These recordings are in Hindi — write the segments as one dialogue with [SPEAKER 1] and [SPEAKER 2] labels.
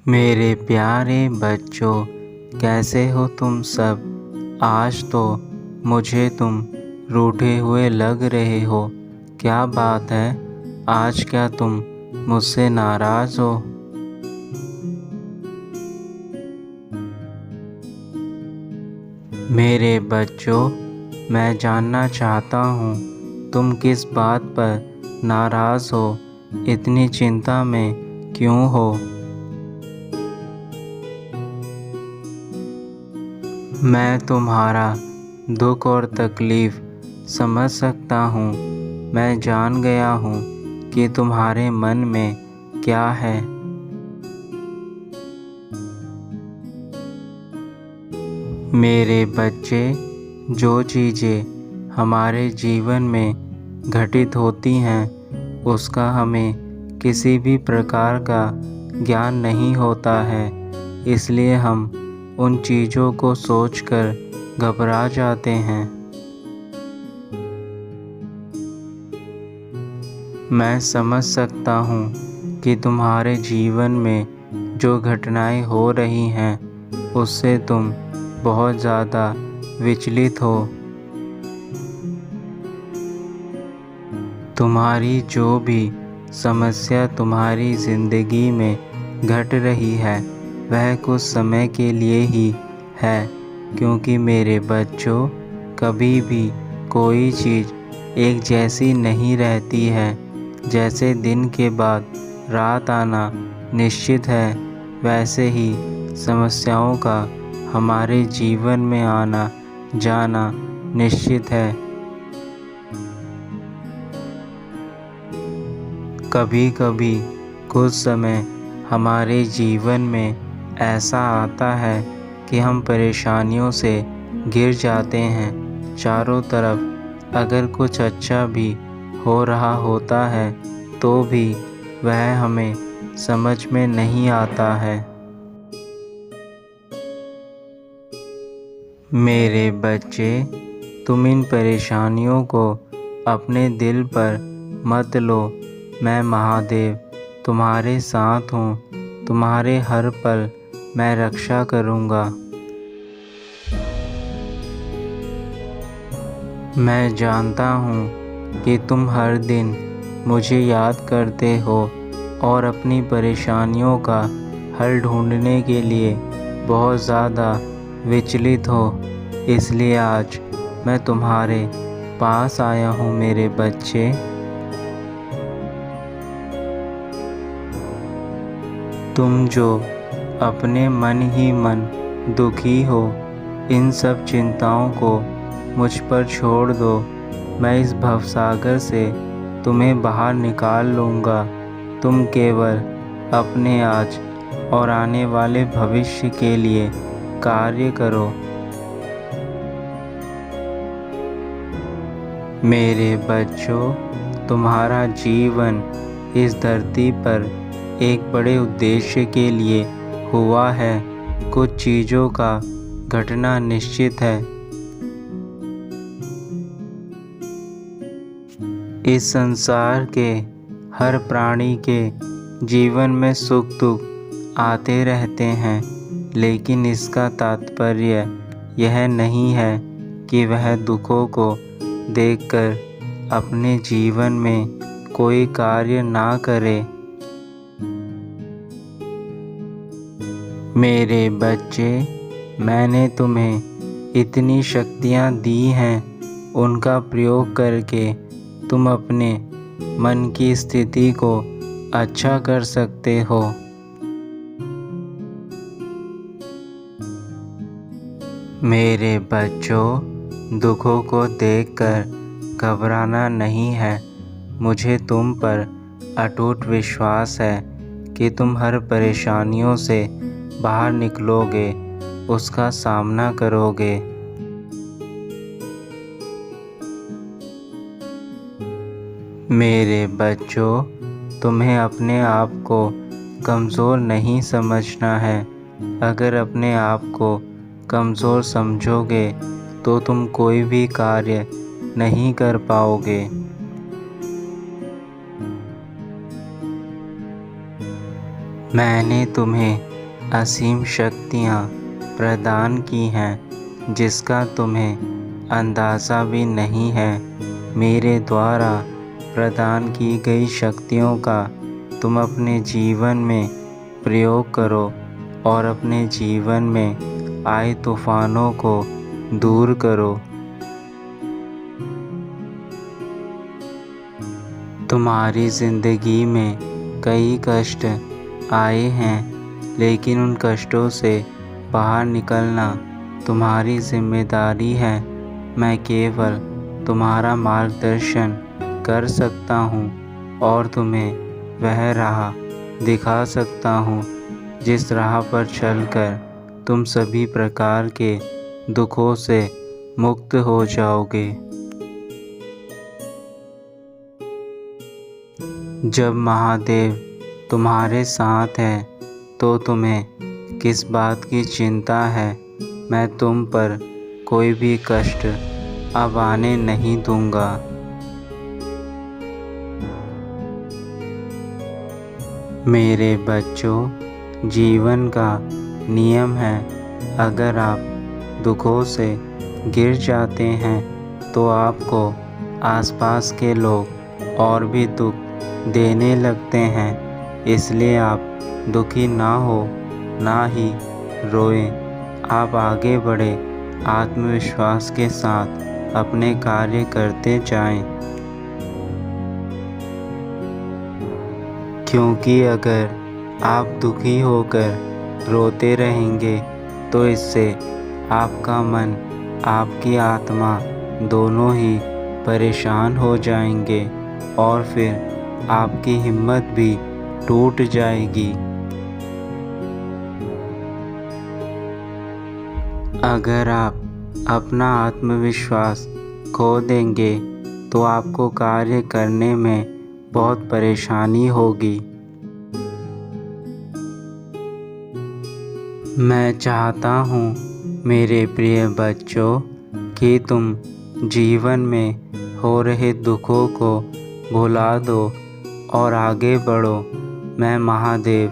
[SPEAKER 1] मेरे प्यारे बच्चों, कैसे हो तुम सब। आज तो मुझे तुम रूठे हुए लग रहे हो। क्या बात है, आज क्या तुम मुझसे नाराज़ हो। मेरे बच्चों, मैं जानना चाहता हूँ तुम किस बात पर नाराज़ हो, इतनी चिंता में क्यों हो। मैं तुम्हारा दुख और तकलीफ़ समझ सकता हूँ। मैं जान गया हूँ कि तुम्हारे मन में क्या है। मेरे बच्चे, जो चीज़ें हमारे जीवन में घटित होती हैं उसका हमें किसी भी प्रकार का ज्ञान नहीं होता है, इसलिए हम उन चीज़ों को सोचकर घबरा जाते हैं। मैं समझ सकता हूँ कि तुम्हारे जीवन में जो घटनाएं हो रही हैं उससे तुम बहुत ज़्यादा विचलित हो। तुम्हारी जो भी समस्या तुम्हारी ज़िंदगी में घट रही है वह कुछ समय के लिए ही है, क्योंकि मेरे बच्चों, कभी भी कोई चीज़ एक जैसी नहीं रहती है। जैसे दिन के बाद रात आना निश्चित है, वैसे ही समस्याओं का हमारे जीवन में आना जाना निश्चित है। कभी कभी कुछ समय हमारे जीवन में ऐसा आता है कि हम परेशानियों से घिर जाते हैं। चारों तरफ अगर कुछ अच्छा भी हो रहा होता है तो भी वह हमें समझ में नहीं आता है। मेरे बच्चे, तुम इन परेशानियों को अपने दिल पर मत लो। मैं महादेव तुम्हारे साथ हूँ। तुम्हारे हर पल मैं रक्षा करूँगा। मैं जानता हूँ कि तुम हर दिन मुझे याद करते हो और अपनी परेशानियों का हल ढूंढने के लिए बहुत ज़्यादा विचलित हो, इसलिए आज मैं तुम्हारे पास आया हूँ। मेरे बच्चे, तुम जो अपने मन ही मन दुखी हो, इन सब चिंताओं को मुझ पर छोड़ दो। मैं इस भवसागर से तुम्हें बाहर निकाल लूँगा। तुम केवल अपने आज और आने वाले भविष्य के लिए कार्य करो। मेरे बच्चों, तुम्हारा जीवन इस धरती पर एक बड़े उद्देश्य के लिए हुआ है। कुछ चीज़ों का घटना निश्चित है। इस संसार के हर प्राणी के जीवन में सुख दुख आते रहते हैं, लेकिन इसका तात्पर्य यह नहीं है कि वह दुखों को देखकर अपने जीवन में कोई कार्य ना करे। मेरे बच्चे, मैंने तुम्हें इतनी शक्तियाँ दी हैं, उनका प्रयोग करके तुम अपने मन की स्थिति को अच्छा कर सकते हो। मेरे बच्चों, दुखों को देखकर घबराना नहीं है। मुझे तुम पर अटूट विश्वास है कि तुम हर परेशानियों से बाहर निकलोगे, उसका सामना करोगे। मेरे बच्चों, तुम्हें अपने आप को कमज़ोर नहीं समझना है। अगर अपने आप को कमज़ोर समझोगे तो तुम कोई भी कार्य नहीं कर पाओगे। मैंने तुम्हें असीम शक्तियाँ प्रदान की हैं जिसका तुम्हें अंदाज़ा भी नहीं है। मेरे द्वारा प्रदान की गई शक्तियों का तुम अपने जीवन में प्रयोग करो और अपने जीवन में आए तूफानों को दूर करो। तुम्हारी ज़िंदगी में कई कष्ट आए हैं, लेकिन उन कष्टों से बाहर निकलना तुम्हारी जिम्मेदारी है। मैं केवल तुम्हारा मार्गदर्शन कर सकता हूँ और तुम्हें वह राह दिखा सकता हूँ जिस राह पर चलकर तुम सभी प्रकार के दुखों से मुक्त हो जाओगे। जब महादेव तुम्हारे साथ है तो तुम्हें किस बात की चिंता है। मैं तुम पर कोई भी कष्ट अब आने नहीं दूंगा। मेरे बच्चों, जीवन का नियम है, अगर आप दुखों से गिर जाते हैं तो आपको आसपास के लोग और भी दुख देने लगते हैं। इसलिए आप दुखी ना हो, ना ही रोएं। आप आगे बढ़े आत्मविश्वास के साथ अपने कार्य करते जाएं। क्योंकि अगर आप दुखी होकर रोते रहेंगे तो इससे आपका मन, आपकी आत्मा दोनों ही परेशान हो जाएंगे और फिर आपकी हिम्मत भी टूट जाएगी। अगर आप अपना आत्मविश्वास खो देंगे तो आपको कार्य करने में बहुत परेशानी होगी। मैं चाहता हूँ मेरे प्रिय बच्चों कि तुम जीवन में हो रहे दुखों को भुला दो और आगे बढ़ो। मैं महादेव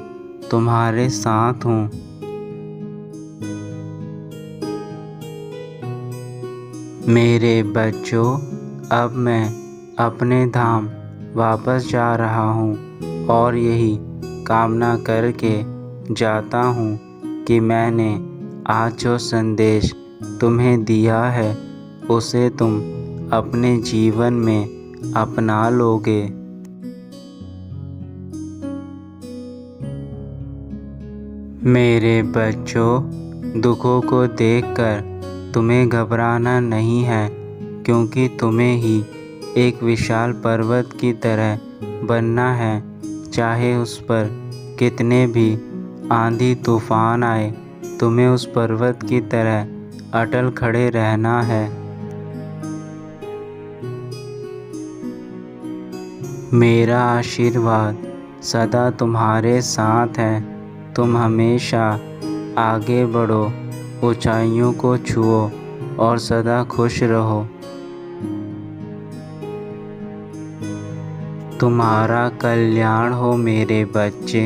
[SPEAKER 1] तुम्हारे साथ हूँ। मेरे बच्चों, अब मैं अपने धाम वापस जा रहा हूँ और यही कामना करके जाता हूँ कि मैंने आज जो संदेश तुम्हें दिया है उसे तुम अपने जीवन में अपना लोगे। मेरे बच्चों, दुखों को देखकर तुम्हें घबराना नहीं है, क्योंकि तुम्हें ही एक विशाल पर्वत की तरह बनना है। चाहे उस पर कितने भी आंधी तूफान आए, तुम्हें उस पर्वत की तरह अटल खड़े रहना है। मेरा आशीर्वाद सदा तुम्हारे साथ है। तुम हमेशा आगे बढ़ो, ऊंचाइयों को छुओ और सदा खुश रहो। तुम्हारा कल्याण हो मेरे बच्चे।